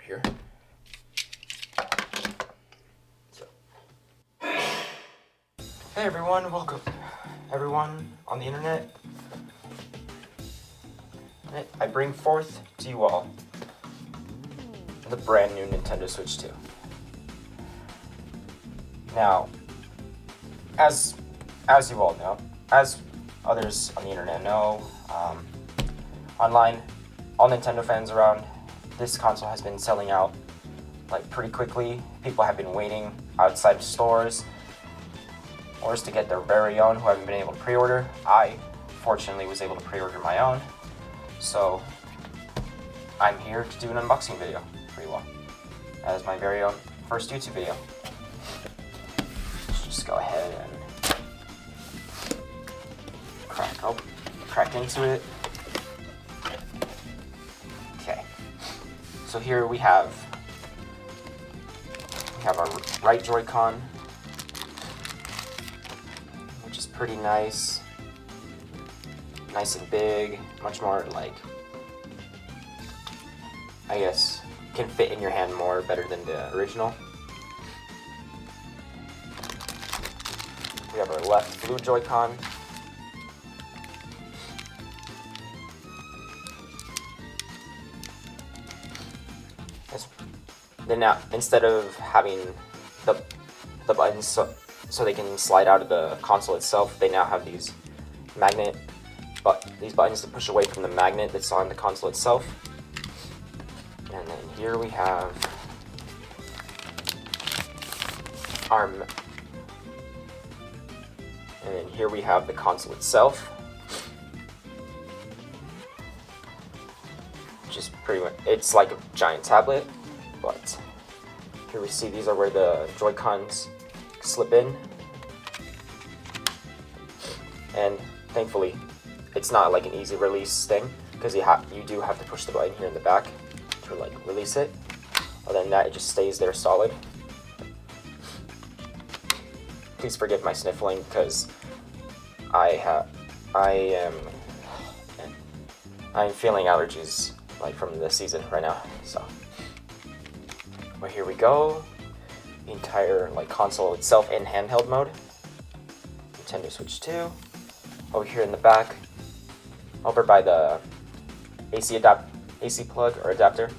here. So. Hey everyone, welcome. Everyone on the internet. I bring forth to you all the brand new Nintendo Switch 2. Now, as you all know, as others on the internet know, online, all Nintendo fans around, this console has been selling out like pretty quickly. People have been waiting outside of stores or to get their very own who haven't been able to pre-order. I fortunately was able to pre-order my own, so I'm here to do an unboxing video for you all as my very own first YouTube video. Let's just go ahead and crack into it. Okay, so here we have our right Joy-Con, which is pretty nice and big, much more like, I guess, can fit in your hand more better than the original. We have our left blue Joy-Con. Then now, instead of having the buttons so they can slide out of the console itself, they now have these buttons to push away from the magnet that's on the console itself. And then here we have the console itself, which is pretty much, it's like a giant tablet, but here we see these are where the Joy-Cons slip in, and thankfully it's not like an easy release thing, because you do have to push the button here in the back to like release it. Other than that, it just stays there solid. Please forgive my sniffling because I'm feeling allergies like from the season right now. So, but here we go. The entire like console itself in handheld mode. Nintendo Switch 2. Over here in the back, over by the AC plug or adapter,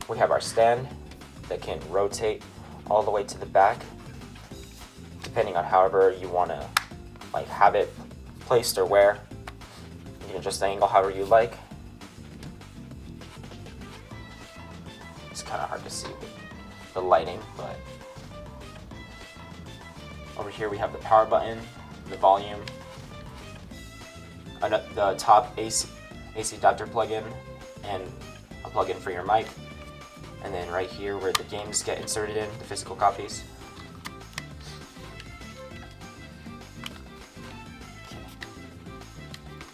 we have our stand that can rotate all the way to the back, depending on however you want to like have it placed or where. You can adjust the angle however you like. It's kind of hard to see with the lighting, but over here we have the power button, the volume, the top AC adapter plug-in, and a plug-in for your mic, and then right here where the games get inserted in, the physical copies.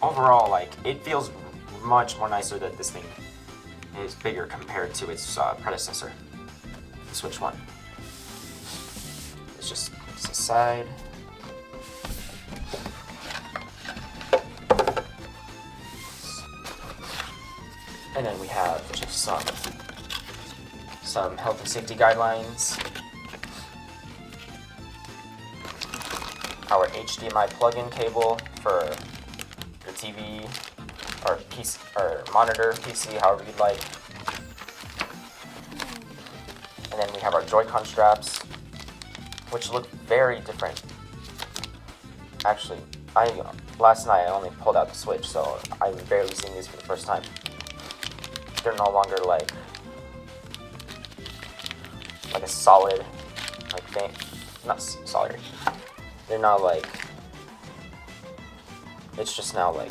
Overall, like, it feels much more nicer that this thing is bigger compared to its predecessor, the Switch 1. Let's just put this aside. And then we have just some health and safety guidelines. Our HDMI plug-in cable for your TV or PC or monitor, PC, however you'd like. And then we have our Joy-Con straps, which look very different. Actually, last night I only pulled out the Switch, so I'm barely seeing these for the first time. They're no longer like a solid, like thing. Not solid. They're not like. It's just now like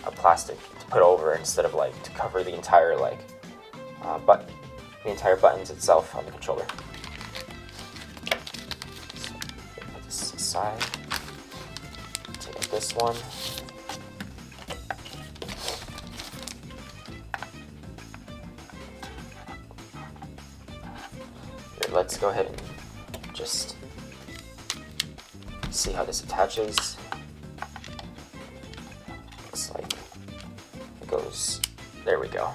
a plastic to put over instead of like to cover the entire like the entire buttons itself on the controller. So, put this aside. Take out this one. Let's go ahead and just see how this attaches. Looks like it goes, there we go.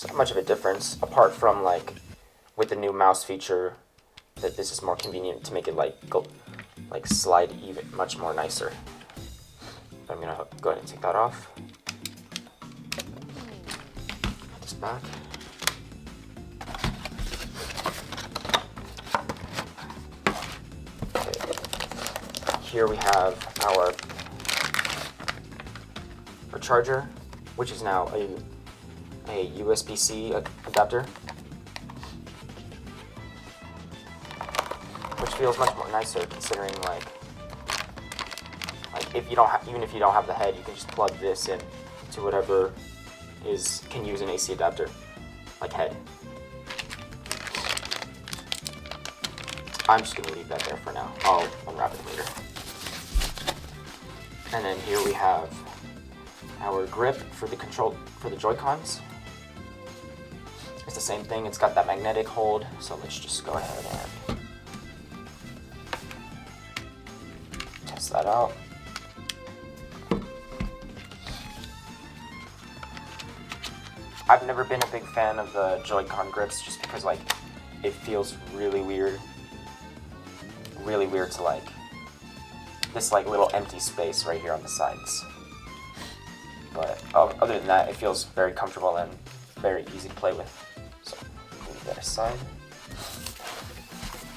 It's not much of a difference, apart from like with the new mouse feature, that this is more convenient to make it like slide even much more nicer. I'm gonna go ahead and take that off. Put this back. Okay. Here we have our charger, which is now a USB-C adapter, which feels much more nicer considering like if you don't even if you don't have the head, you can just plug this in to whatever can use an AC adapter like head. I'm just gonna leave that there for now. I'll unwrap it later. And then here we have our grip for the Joy-Cons. It's the same thing, it's got that magnetic hold, so let's just go ahead and test that out. I've never been a big fan of the Joy-Con grips just because like it feels really weird to like this like little empty space right here on the sides. But other than that, it feels very comfortable and very easy to play with. So leave that aside.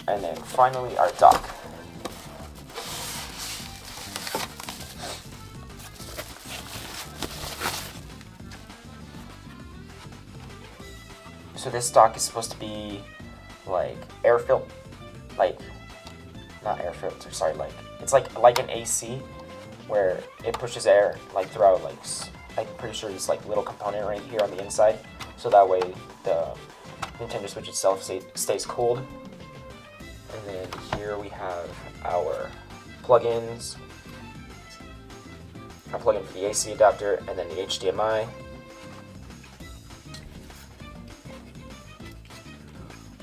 And then finally our dock. So this dock is supposed to be like not air filter, sorry, like it's like an AC where it pushes air like throughout like I'm pretty sure this like little component right here on the inside, so that way the Nintendo Switch itself stays cooled. And then here we have our plugins. A plug-in for the AC adapter and then the HDMI.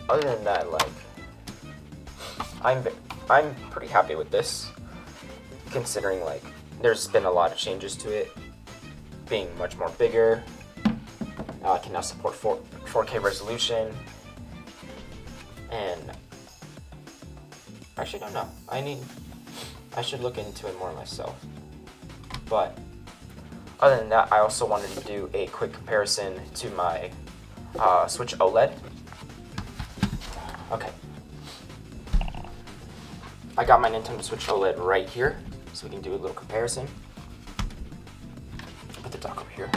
Other than that, like I'm pretty happy with this, considering like there's been a lot of changes to it, being much more bigger. I can now support 4K resolution, and actually don't know. I should look into it more myself. But other than that, I also wanted to do a quick comparison to my Switch OLED. Okay. I got my Nintendo Switch OLED right here, so we can do a little comparison. Put the dock over here.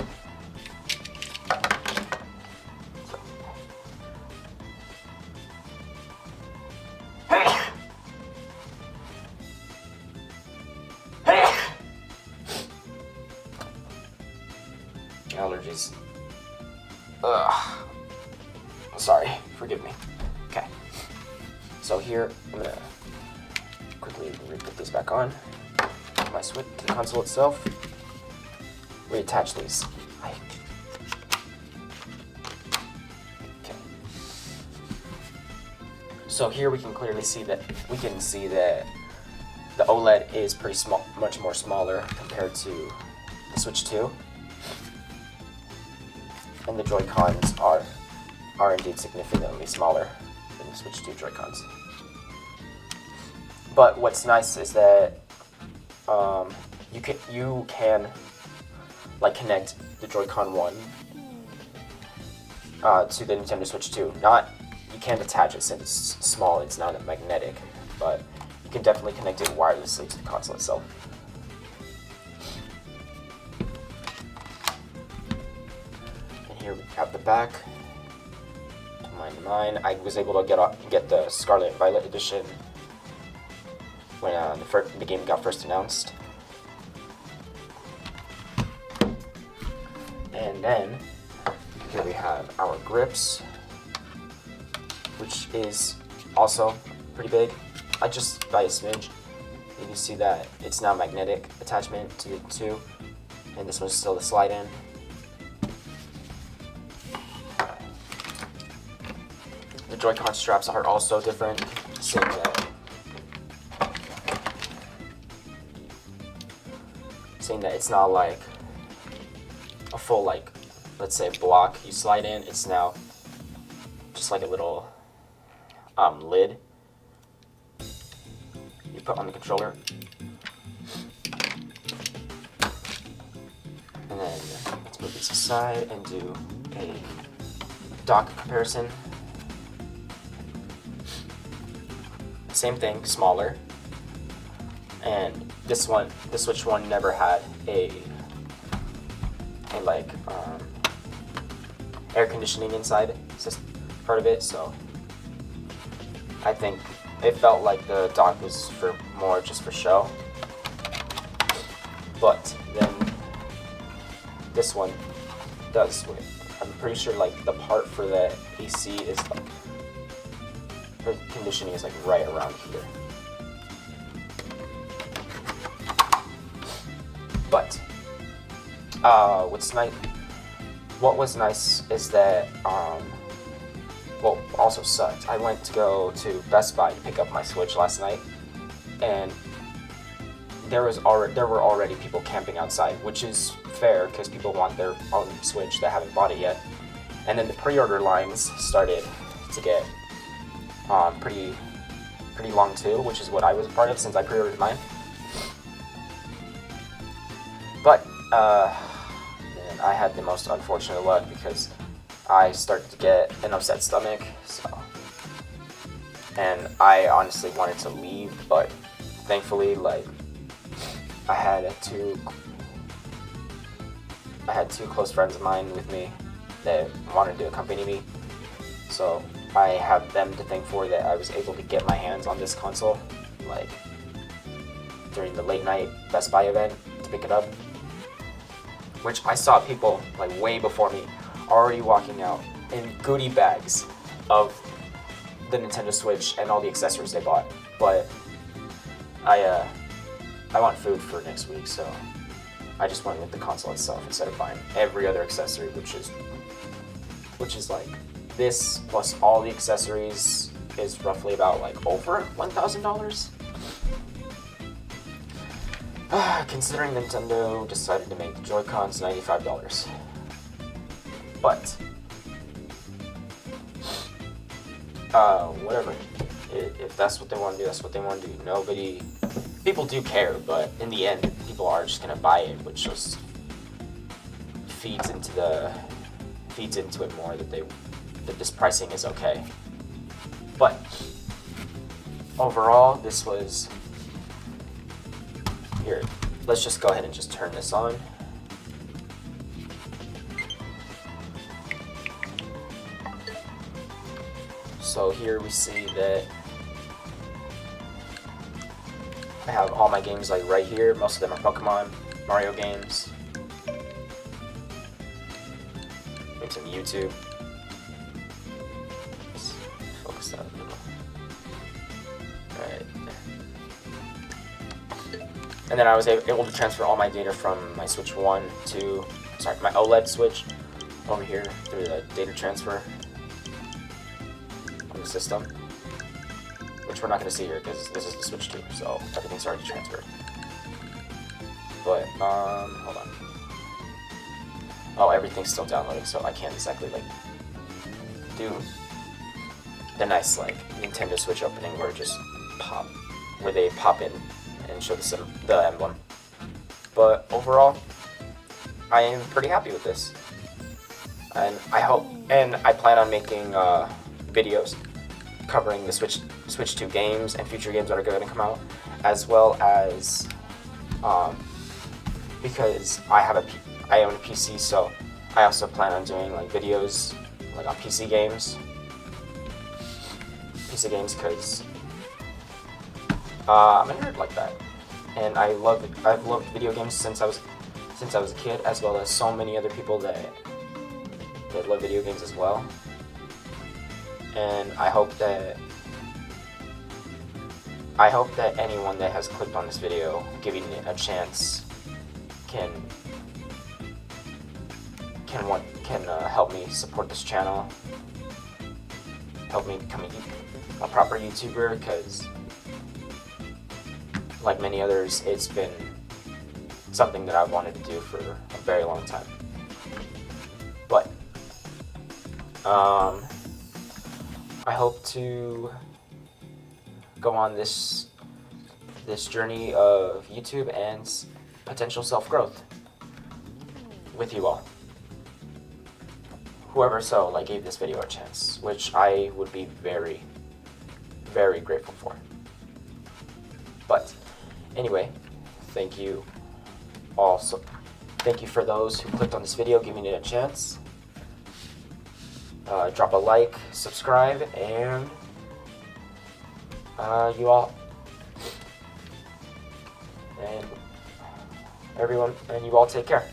Allergies. Ugh. Sorry, forgive me. Okay. So here, I'm gonna quickly re-put this back on. My Switch to the console itself. Reattach these. Okay. So here we can clearly see that the OLED is pretty small, much more smaller compared to the Switch 2. And the Joy-Cons are indeed significantly smaller than the Switch 2 Joy-Cons. But what's nice is that you can like connect the Joy-Con 1 to the Nintendo Switch 2. You can't attach it since it's small, it's not a magnetic, but you can definitely connect it wirelessly to the console itself. Here we have the back. To mine. I was able to get the Scarlet and Violet edition when the game got first announced. And then here we have our grips, which is also pretty big. I just by a smidge. You can see that it's now magnetic attachment to the two, and this one's still the slide in. The Joy-Con straps are also different, saying that it's not like a full like let's say block you slide in, it's now just like a little lid you put on the controller. And then let's move this aside and do a dock comparison. Same thing, smaller. And this Switch one never had a like air conditioning inside. It's just part of it, so I think it felt like the dock was for more just for show. But then this one does. I'm pretty sure like the part for the AC is like, the conditioning is like right around here. But what was nice is that well, also sucked. I went to go to Best Buy to pick up my Switch last night, and there were already people camping outside, which is fair because people want their own Switch that haven't bought it yet. And then the pre-order lines started to get pretty long too, which is what I was a part of since I pre-ordered mine. But man, I had the most unfortunate luck because I started to get an upset stomach, and I honestly wanted to leave, but thankfully, like, I had two close friends of mine with me that wanted to accompany me, so I have them to thank for that I was able to get my hands on this console, like, during the late night Best Buy event to pick it up, which I saw people, like, way before me already walking out in goodie bags of the Nintendo Switch and all the accessories they bought. But I want food for next week, so I just went with the console itself instead of buying every other accessory, which is like this plus all the accessories is roughly about like over $1,000. Considering Nintendo decided to make the Joy-Cons $95. But whatever. If that's what they want to do, that's what they want to do. People do care, but in the end, people are just gonna buy it, which just feeds into it more that this pricing is okay. But overall, this was here. Let's just go ahead and just turn this on. So here we see that I have all my games like right here. Most of them are Pokemon, Mario games, maybe some YouTube. Let's focus that a little. Alright. And then I was able to transfer all my data from my Switch 1 to, my OLED Switch over here through the data transfer on the system, which we're not going to see here because this is the Switch 2, so everything's already transferred. But, hold on. Oh, everything's still downloading, so I can't exactly, like, do the nice, like, Nintendo Switch opening where they pop in and show the emblem. But overall, I am pretty happy with this. And I plan on making videos covering the Switch 2 games and future games that are going to come out, as well as because I own a PC, so I also plan on doing like videos like on PC games because I'm a nerd like that, and I've loved video games since I was a kid, as well as so many other people that love video games as well. And I hope that anyone that has clicked on this video, giving it a chance, can help me support this channel, help me become a proper YouTuber, because like many others, it's been something that I've wanted to do for a very long time. But I hope to go on this journey of YouTube and potential self-growth with you all. Whoever gave this video a chance, which I would be very, very grateful for. But anyway, thank you also. Thank you for those who clicked on this video, giving it a chance. Drop a like, subscribe, and you all, and everyone, and you all take care.